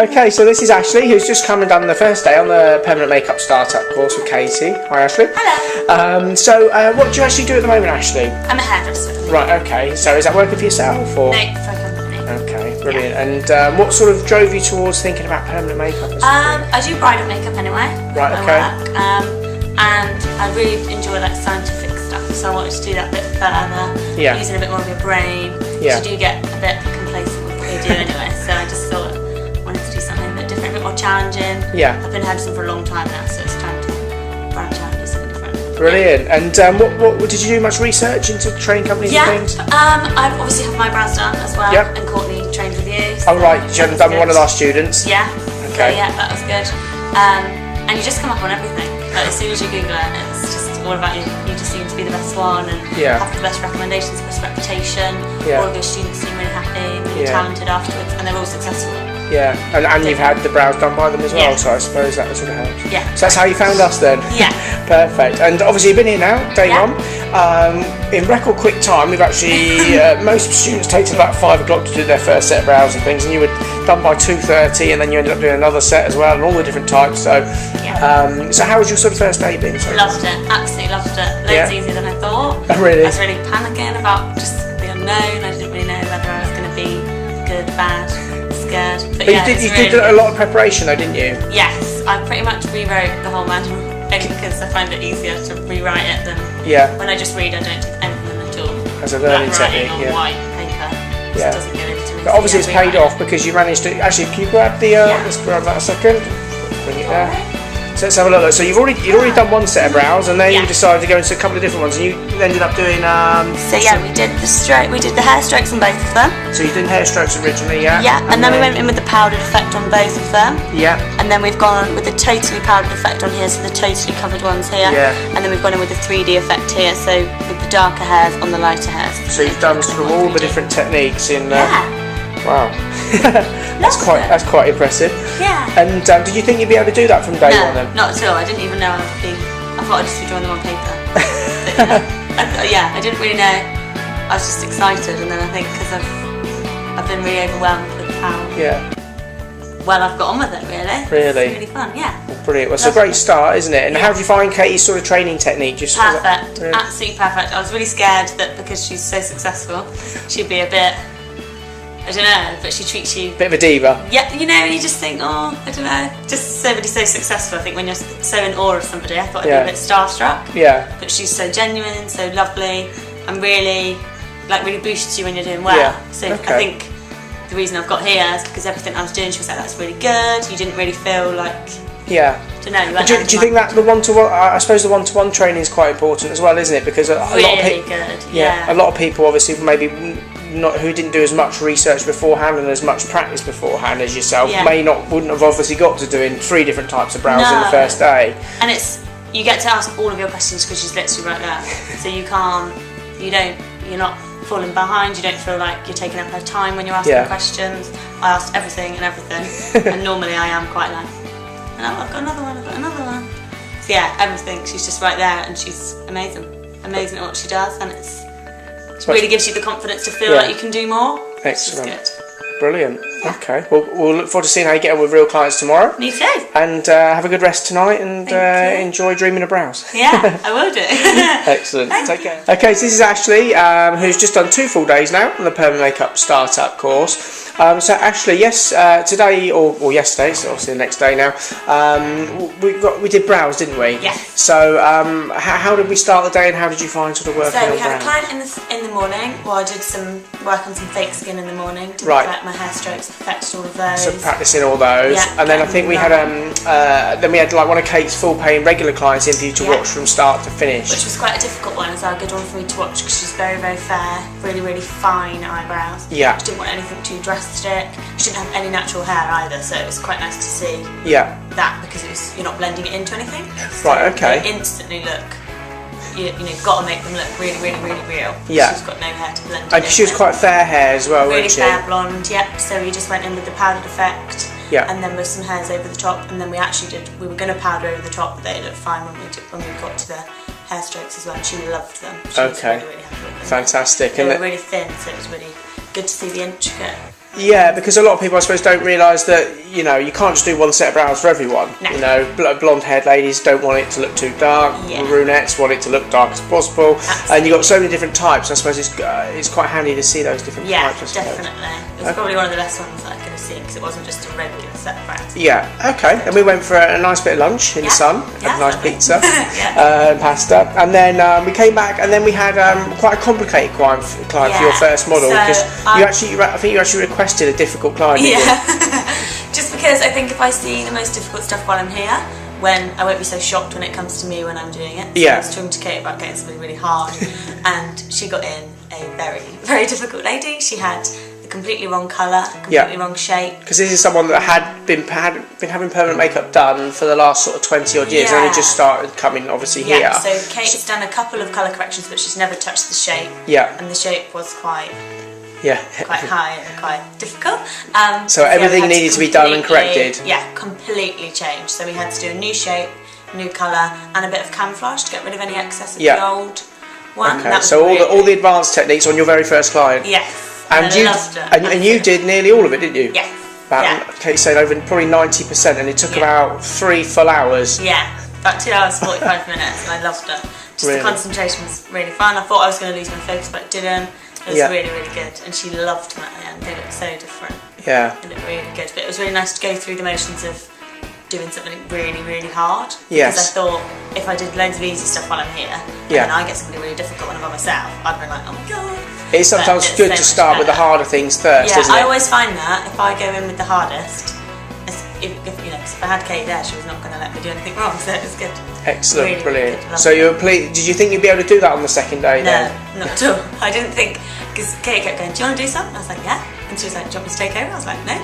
Okay, so this is Ashleigh, who's just come and done the first day on the permanent makeup startup course with Katy. Hi, Ashleigh. Hello. So what do you actually do at the moment, Ashleigh? I'm a hairdresser. Right, okay. So is that working for yourself or? No, for a company. Okay, brilliant. Yeah. And what sort of drove you towards thinking about permanent makeup? I do bridal makeup anyway. Right, okay. And I really enjoy like scientific stuff, so I wanted to do that a bit further. Yeah. Using a bit more of your brain. Yeah. You do get a bit complacent with what you do anyway, so I just thought I wanted to do something a bit different, a bit more challenging. Yeah. I've been hairdressing for a long time now, so it's time to branch out and do something different. Brilliant. And what did you do much research into training companies and things? I've obviously had my brows done as well. Yep. And Courtney trained with you. So oh right, you hadn't done one of our students. Yeah. Okay. So, yeah, that was good. And you just come up on everything. Like as soon as you Google it, it's just all about you. You just seem to be the best one and have the best recommendations, the best reputation. Yeah. All of your students seem really happy, really talented afterwards, and they're all successful. Yeah, and you've had the brows done by them as well, so I suppose that sort of helps. Yeah. So that's how you found us then? Yeah. Perfect. And obviously you've been here now, day one. In record quick time, we've actually, most students take till about 5 o'clock to do their first set of brows and things, and you were done by 2:30, and then you ended up doing another set as well, and all the different types. So, so how was your sort of first day been? So loved it, absolutely loved it. Loads easier than I thought. Oh, really? I was really panicking about just the unknown. I didn't really know whether I was going to be good, bad. Scared. But you did a lot of preparation though, didn't you? Yes, I pretty much rewrote the whole manual because I find it easier to rewrite it than when I just read. I don't take anything at all. As a learning technique, on white paper, it doesn't go into me. But obviously it's paid off because you managed to. Actually, can you grab the? Let's grab that a second. Bring it there. So let's have a look. So you'd already done one set of brows, and then you decided to go into a couple of different ones, and you ended up doing. So we did the hair strokes on both of them. So you did hair strokes originally, yeah. Yeah, and then we went in with the powdered effect on both of them. Yeah. And then we've gone with the totally powdered effect on here, so the totally covered ones here. Yeah. And then we've gone in with the 3D effect here, so with the darker hairs on the lighter hairs. So you've done sort of all the different techniques in. Wow. That's quite impressive. Yeah. And did you think you'd be able to do that from day one then? Not at all. I didn't even know I thought I'd just be drawing them on paper. I didn't really know. I was just excited, and then I think because I've been really overwhelmed with how well I've got on with it, really. Really? It's really fun, yeah. Brilliant. Well, it's a great start, isn't it? And how did you find Katy's sort of training technique? Perfect. Absolutely perfect. I was really scared that because she's so successful, she'd be a bit, I don't know, but she treats you... Bit of a diva. Yeah, you know, you just think, oh, I don't know. Just somebody so successful, I think when you're so in awe of somebody, I thought I'd be a bit starstruck. Yeah. But she's so genuine, so lovely, and really boosts you when you're doing well. Yeah. So I think the reason I've got here is because everything I was doing, she was like, that's really good. You didn't really feel like... Yeah. I don't know. Do you think that the one-to-one, I suppose the one-to-one training is quite important as well, isn't it? Because a lot of people... good, a lot of people obviously maybe... who didn't do as much research beforehand and as much practice beforehand as yourself wouldn't have obviously got to doing 3 different types of brows in the first day. And you get to ask all of your questions because she's literally right there. So you're not falling behind, you don't feel like you're taking up her time when you're asking questions. I asked everything, and normally I am quite like, I've got another one. So everything, she's just right there, and she's amazing at what she does, and it really gives you the confidence to feel like you can do more. Excellent. Which is good. Brilliant. Okay. Well, we'll look forward to seeing how you get on with real clients tomorrow. Me too. And have a good rest tonight, and enjoy dreaming of brows. Yeah, I will do. Excellent. Take care. Okay, so this is Ashleigh, who's just done 2 full days now on the permanent makeup startup course. So Ashleigh, today or yesterday, so obviously the next day now, we did brows, didn't we? Yes. So how did we start the day, and how did you find sort of working on brows? So we had a client in the morning. Well, I did some work on some fake skin in the morning to perfect my hair strokes, perfect all of those. So practicing all those, and then I think we had like one of Kate's full paying regular clients in for you to watch from start to finish, which was quite a difficult one. It's a good one for me to watch because she's very, very fair, really, really fine eyebrows. Yeah. She didn't want anything too drastic. She didn't have any natural hair either, so it was quite nice to see that because you're not blending it into anything. So right. Okay. They instantly look. You've got to make them look really, really, really real. Yeah. She's got no hair to blend. And she was quite fair hair as well, really wasn't she? Fair blonde. Yep. So we just went in with the powdered effect. Yeah. And then with some hairs over the top, and then we were going to powder over the top, but they looked fine when we got to the hair strokes as well, and she loved them. She was really, really happy with them. Fantastic. They were really thin, so it was really good to see the intricate Yeah, because a lot of people, I suppose, don't realise that, you know, you can't just do one set of brows for everyone. No. You know, blonde-haired ladies don't want it to look too dark. Yeah. Brunettes want it to look dark as possible. Absolutely. And you've got so many different types. I suppose it's quite handy to see those different types. Yeah, definitely. It was probably one of the best ones that I could have seen because it wasn't just a regular set of brows. Yeah, okay. And we went for a nice bit of lunch in the sun. Had a nice pizza and pasta. And then we came back and then we had quite a complicated client for your first model because I think you actually requested a difficult client. Just because I think if I see the most difficult stuff while I'm here, when I won't be so shocked when it comes to me when I'm doing it. So I was talking to Kate about getting something really hard, and she got in a very, very difficult lady. She had the completely wrong colour, completely wrong shape. Because this is someone that had been having permanent makeup done for the last sort of 20 odd years, and only just started coming obviously here. Yeah, so Kate's done a couple of colour corrections, but she's never touched the shape. Yeah. And the shape was quite high and quite difficult. So everything needed to be done and corrected. Yeah, completely changed. So we had to do a new shape, new colour, and a bit of camouflage to get rid of any excess of the old one. Okay, so all the advanced techniques on your very first client. Yes, and you loved it. And you did nearly all of it, didn't you? Yes. Kate said over probably 90%, and it took about 3 full hours. Yeah, about 2 hours 45 minutes, and I loved it. Just the concentration was really fun. I thought I was going to lose my focus, but I didn't. It was really, really good, and she loved them at the end. They looked so different. Yeah. They looked really good, but it was really nice to go through the motions of doing something really, really hard. Because I thought if I did loads of easy stuff while I'm here, and then I get something really difficult when I'm by myself, I'd be like, oh my god. It's sometimes good to start with the harder things first, isn't it? I always find that if I go in with the hardest, if I had Kate there, she was not going to let me do anything wrong, so it was good. Excellent, really, brilliant. Really good, so did you think you'd be able to do that on the second day? No, not at all. I didn't think, because Kate kept going, do you want to do something? I was like, yeah. And she was like, do you want me to take over? I was like, no.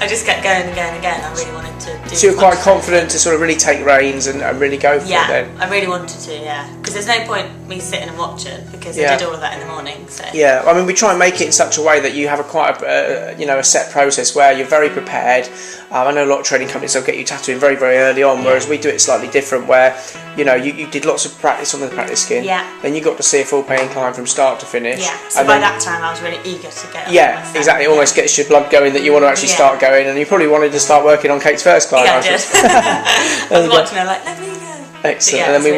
I just kept going and going and going. I really wanted to do. So you're quite confident to sort of really take reins and really go for it then? Yeah, I really wanted to, because there's no point me sitting and watching because I did all of that in the morning. So. Yeah, I mean, we try and make it in such a way that you have a set process where you're very prepared. I know a lot of training companies will get you tattooing very, very early on, whereas we do it slightly different where, you did lots of practice on the practice skin. Yeah. Then you got to see a full paying client from start to finish. Yeah. So by that time I was really eager to get exactly. It almost gets your blood going that you want to actually start going, and you probably wanted to start working on Kate's first client. Yeah, I did. I was watching her like, let me go. Excellent. And then we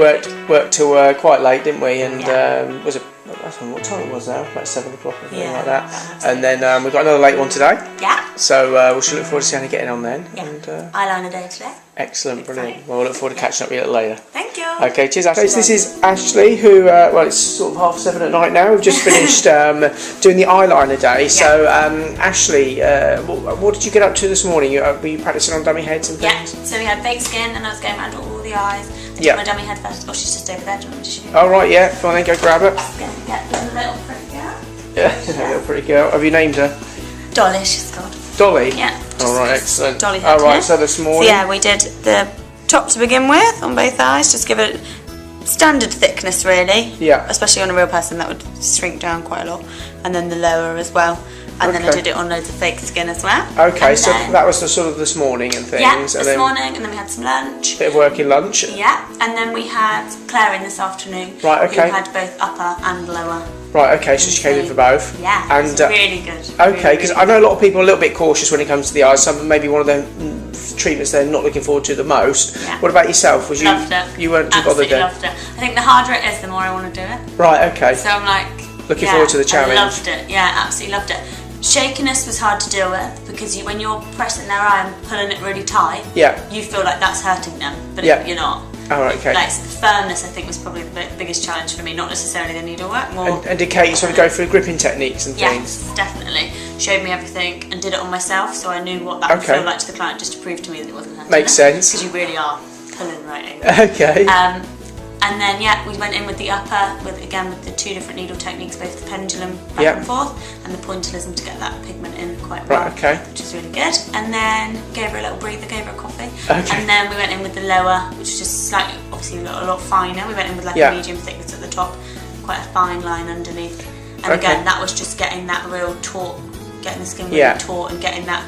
worked till quite late, didn't we? And was it? I don't know what time it was now, about 7 o'clock or something like that. And then we've got another late one today. Yeah. So we should look forward to seeing how you're getting on then. Yeah. And, eyeliner day today. Excellent, brilliant. Well, we'll look forward to catching up with you a little later. Thank you. Okay, cheers, Ashleigh. So this is Ashleigh, who, it's sort of 7:30 at night now. We've just finished doing the eyeliner day. Yeah. So, Ashleigh, what did you get up to this morning? Were you practicing on dummy heads and things? Yeah, so we had fake skin and I was going around all the eyes. I did my dummy head first. Oh, she's just over there. Do you want me to show you? Oh, right, yeah. Go on then, go grab her. Get the little pretty girl. Yeah, little pretty girl. Have you named her? Dolly, she's called. Dolly? Yeah. Alright, excellent. Dolly had Alright, so this morning. So yeah, we did the top to begin with on both eyes, just give it standard thickness really. Yeah. Especially on a real person that would shrink down quite a lot. And then the lower as well. And then I did it on loads of fake skin as well. Okay, and so that was the sort of this morning and things. Yeah, this morning, and then we had some lunch. Bit of working lunch. Yeah, and then we had Claire in this afternoon. Right, okay. Who had both upper and lower. Right, okay, so she came in for both. Yeah, and it was really good. Okay, because I know a lot of people are a little bit cautious when it comes to the eyes. Some maybe one of the treatments they're not looking forward to the most. Yeah. What about yourself? Loved it. You weren't too bothered then? Absolutely loved it. I think the harder it is, the more I want to do it. Right, okay. So I'm like... Looking forward to the challenge. I loved it, yeah, absolutely loved it. Shakiness was hard to deal with because when you're pressing their eye and pulling it really tight, you feel like that's hurting them, but you're not. Oh, right, okay. Like firmness, I think, was probably the biggest challenge for me, not necessarily the needlework. More. And did Kate sort of go through gripping techniques and things? Yes, definitely. Showed me everything and did it on myself, so I knew what that would feel like to the client, just to prove to me that it wasn't hurting. Makes sense. Because you really are pulling right over. Okay. And then we went in with the upper, with the 2 different needle techniques, both the pendulum back and forth, and the pointillism to get that pigment in quite well. Right, okay. Which is really good. And then gave her a little breather, gave her a coffee. Okay. And then we went in with the lower, which was just slightly, obviously a lot finer. We went in with like a medium thickness at the top, quite a fine line underneath. And again, that was just getting that real taut, getting the skin really taut and getting that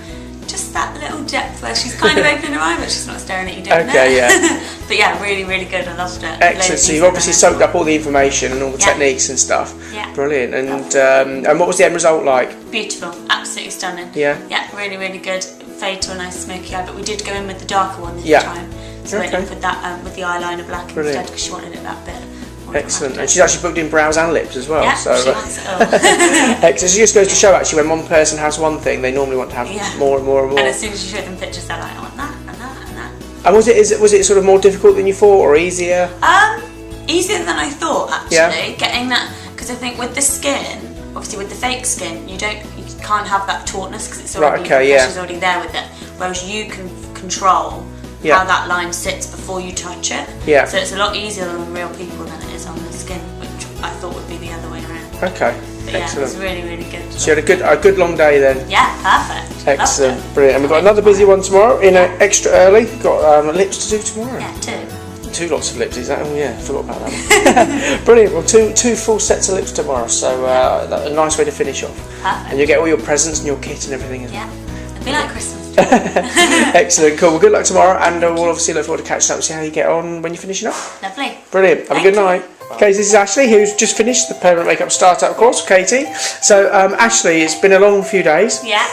just that little depth where she's kind of opening her eye, but she's not staring at you doing Okay, it. yeah. But yeah, really, really good. I loved it. Excellent. So you've obviously soaked up all the information and all the techniques and stuff. Yeah. Brilliant. And what was the end result like? Beautiful. Absolutely stunning. Yeah. Yeah, really, really good. Fade to a nice smoky eye, but we did go in with the darker one this time. So we went in with that with the eyeliner black instead because she wanted it that bit. Excellent. And she's actually booked in brows and lips as well. Yeah, so, she wants it all. Excellent. So it just goes to show actually when one person has one thing, they normally want to have more and more and more. And as soon as you show them pictures, they're like, I want that and that and that. And was it sort of more difficult than you thought, or easier? Easier than I thought actually. Getting that, because I think with the skin, obviously with the fake skin, you can't have that tautness because it's already pressure's already there with it. Whereas you can control how that line sits before you touch it. Yeah. So it's a lot easier on real people than it is on the skin, which I thought would be the other way around. Okay. But yeah, it was really, really good. So you had a good long day then. Yeah, perfect. Excellent, brilliant. And we've got another busy one tomorrow. Extra early. Got lips to do tomorrow. Yeah, two lots of lips. Is that? Oh yeah, forgot about that. Brilliant. Well, two full sets of lips tomorrow. So a nice way to finish off. Perfect. And you get all your presents and your kit and everything as well. Yeah, it'll be like Christmas. Excellent, cool. Well, good luck tomorrow, and we'll obviously look forward to catching up and see how you get on when you're finishing up. Lovely. Brilliant. Have a good night. Okay, this is Ashleigh, who's just finished the permanent makeup startup course, Katy. So, Ashleigh, it's been a long few days. Yeah.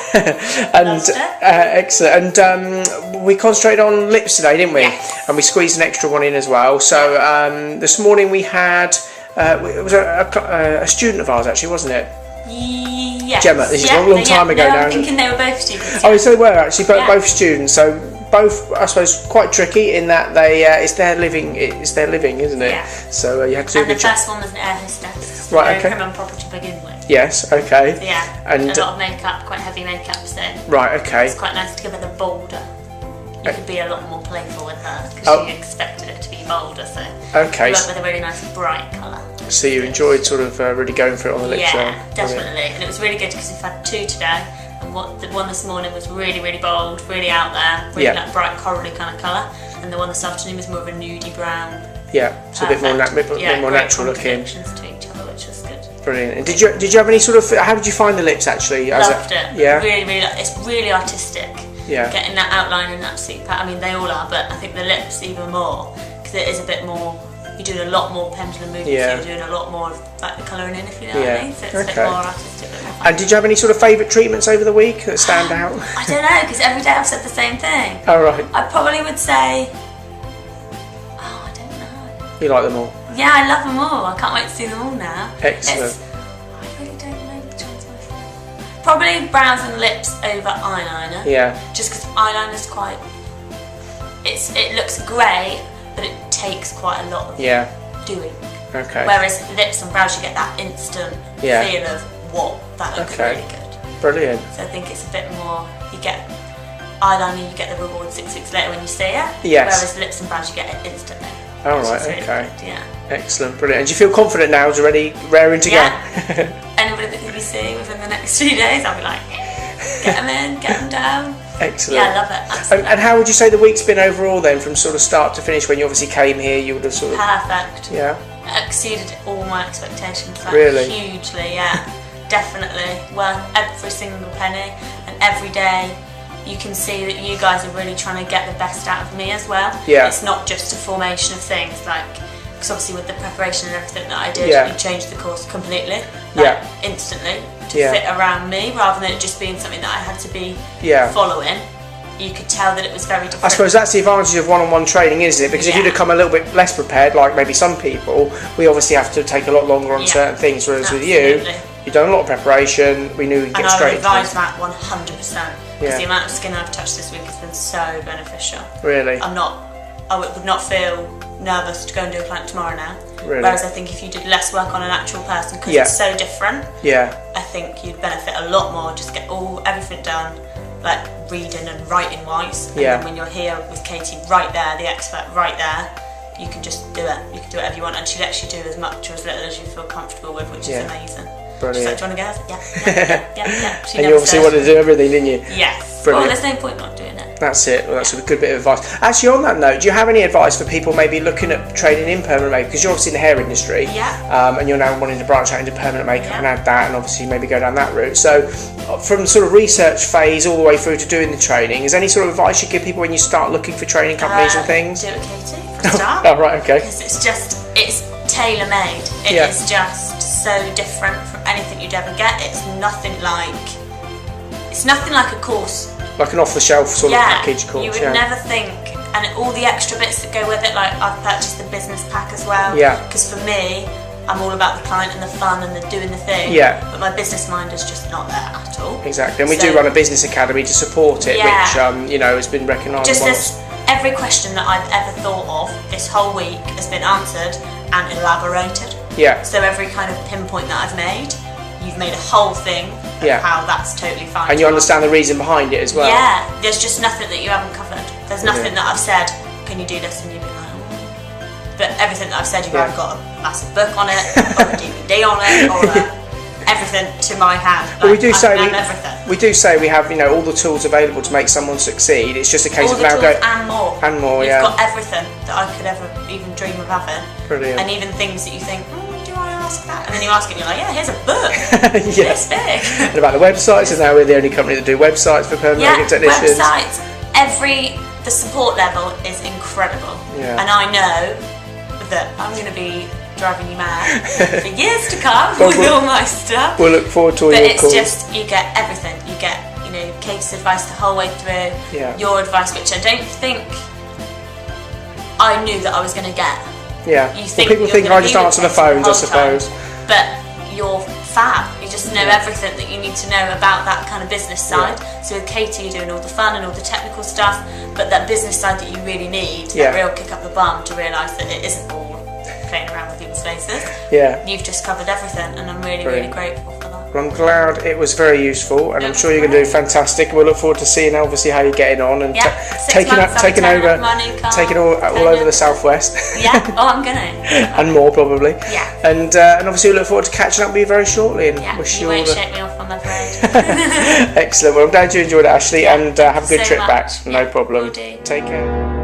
And excellent. And we concentrated on lips today, didn't we? Yes. And we squeezed an extra one in as well. So, this morning we had it was a student of ours, actually, wasn't it? Yes. Gemma. This is a long time ago now. I'm thinking they were both students. Oh, so they were actually both students. So both, I suppose, quite tricky in that they it's their living, isn't it? Yeah. So you had to do a good job. And the first one was an air hostess. Right. Okay. Prim and proper to begin with. Yes. Okay. So, yeah. And a lot of makeup, quite heavy makeup. So. Right. Okay. It's quite nice to give her the bolder. You could be a lot more playful with her because she expected it to be bolder. So. Okay. We went with a really nice bright colour. So you enjoyed sort of really going for it on the lips? Yeah, definitely. And it was really good because we've had two today, and the one this morning was really, really bold, really out there, really like bright corally kind of colour, and the one this afternoon was more of a nudie brown. Yeah, so a bit more natural looking. To each other, which was good. Brilliant. And did you have any sort of? How did you find the lips actually? Loved it. Yeah. Really, really. It's really artistic. Yeah. Getting that outline and that super. I mean, they all are, but I think the lips even more because it is a bit more. You're doing a lot more pendulum movements, so you're doing a lot more of like the colouring in, if you know what I mean. So it's a bit more artistic. And did you have any sort of favourite treatments over the week that stand out? I don't know, because every day I've said the same thing. Oh, right. I probably would say, I don't know. You like them all? Yeah, I love them all. I can't wait to see them all now. Excellent. I really don't know which one's my favourite. Probably brows and lips over eyeliner. Yeah. Just because eyeliner's quite, it looks great, but it takes quite a lot of doing. Okay. Whereas lips and brows, you get that instant feel of, whoa, that looks really good. Brilliant. So I think it's a bit more, you get eyeliner, you get the reward 6 weeks later when you see it. Yes. Whereas lips and brows, you get it instantly. Oh, right, really okay. Good, yeah. Excellent, brilliant. And do you feel confident now? Is already raring to go? Anybody that you see within the next 3 days, I'll be like, get them in, get them down. Excellent. Yeah, I love it. Absolutely. And how would you say the week's been overall then, from sort of start to finish? When you obviously came here, you would have sort of... Perfect. Yeah. Exceeded all my expectations. Like, really? Hugely, yeah. Definitely. Well, every single penny, and every day you can see that you guys are really trying to get the best out of me as well. Yeah. It's not just a formation of things, like, because obviously with the preparation and everything that I did, you changed the course completely, instantly, to fit around me, rather than it just being something that I had to be following. You could tell that it was very different. I suppose that's the advantage of one-on-one training, isn't it? Because if you'd have come a little bit less prepared, like maybe some people, we obviously have to take a lot longer on certain things, whereas with you, you've done a lot of preparation, we knew you'd get straight into it. And I would advise that 100%, because the amount of skin I've touched this week has been so beneficial. Really? I would not feel nervous to go and do a client tomorrow now. Really? Whereas I think if you did less work on an actual person, because it's so different, I think you'd benefit a lot more, just get everything done, like reading and writing wise, and then when you're here with Katy right there, the expert right there, you can just do it. You can do whatever you want, and she lets you do as much or as little as you feel comfortable with, which is amazing. Brilliant. She's like, do you want to go? I was like, yeah. And you obviously wanted to do everything, didn't you? Yes. Brilliant. Well, there's no point not doing it. That's it. Well, that's a good bit of advice. Actually, on that note, do you have any advice for people maybe looking at training in permanent makeup? Because you're obviously in the hair industry, and you're now wanting to branch out into permanent makeup and add that, and obviously maybe go down that route. So, from sort of research phase all the way through to doing the training, is there any sort of advice you give people when you start looking for training companies and things? Do it, Katy, for a start. Oh, right, okay. Because it's tailor-made. It is just so different from anything you'd ever get. It's nothing like a course. Like an off-the-shelf sort of package course. You would never think, and all the extra bits that go with it. Like I've purchased the business pack as well. Yeah. Because for me, I'm all about the client and the fun and the doing the thing. Yeah. But my business mind is just not there at all. Exactly, and we do run a business academy to support it, which you know has been recognised. Just as every question that I've ever thought of this whole week has been answered and elaborated. Yeah. So every kind of pinpoint that I've made, you've made a whole thing of how that's totally fine. And you understand the reason behind it as well. Yeah, there's just nothing that you haven't covered. There's nothing that I've said, can you do this? And you've been like, but everything that I've said, you've either got a massive book on it, or a DVD on it, or everything to my hand. Like, well, we do say we have all the tools available to make someone succeed. It's just a case of now go and more. And more, You've got everything that I could ever even dream of having. Brilliant. And even things that you think, do I ask that? And then you ask it and you're like, yeah, here's a book. This big. And about the websites, and now we're the only company that do websites for permanent makeup technicians. Websites. The support level is incredible. Yeah. And I know that I'm going to be driving you mad for years to come with all my stuff. We'll look forward to all your calls. But it's just, you get everything. You get, Kate's advice the whole way through, your advice, which I don't think I knew that I was going to get. Yeah. People think I just answer the phones, I suppose. But you're fab. You just know everything that you need to know about that kind of business side. So with Katy, you're doing all the fun and all the technical stuff, but that business side that you really need, that real kick up the bum to realise that it isn't all playing around with people's faces. Yeah. You've just covered everything, and I'm really, really grateful for that. Well, I'm glad it was very useful, and I'm sure you're going to do fantastic. We'll look forward to seeing obviously how you're getting on and taking all over the southwest. Yeah, I'm gonna. And more probably. Yeah. And obviously we look forward to catching up with you very shortly. And wish you won't shake me off, I'm afraid. Excellent. Well, I'm glad you enjoyed it, Ashleigh, and have a good trip back. No problem. Will do. Take care.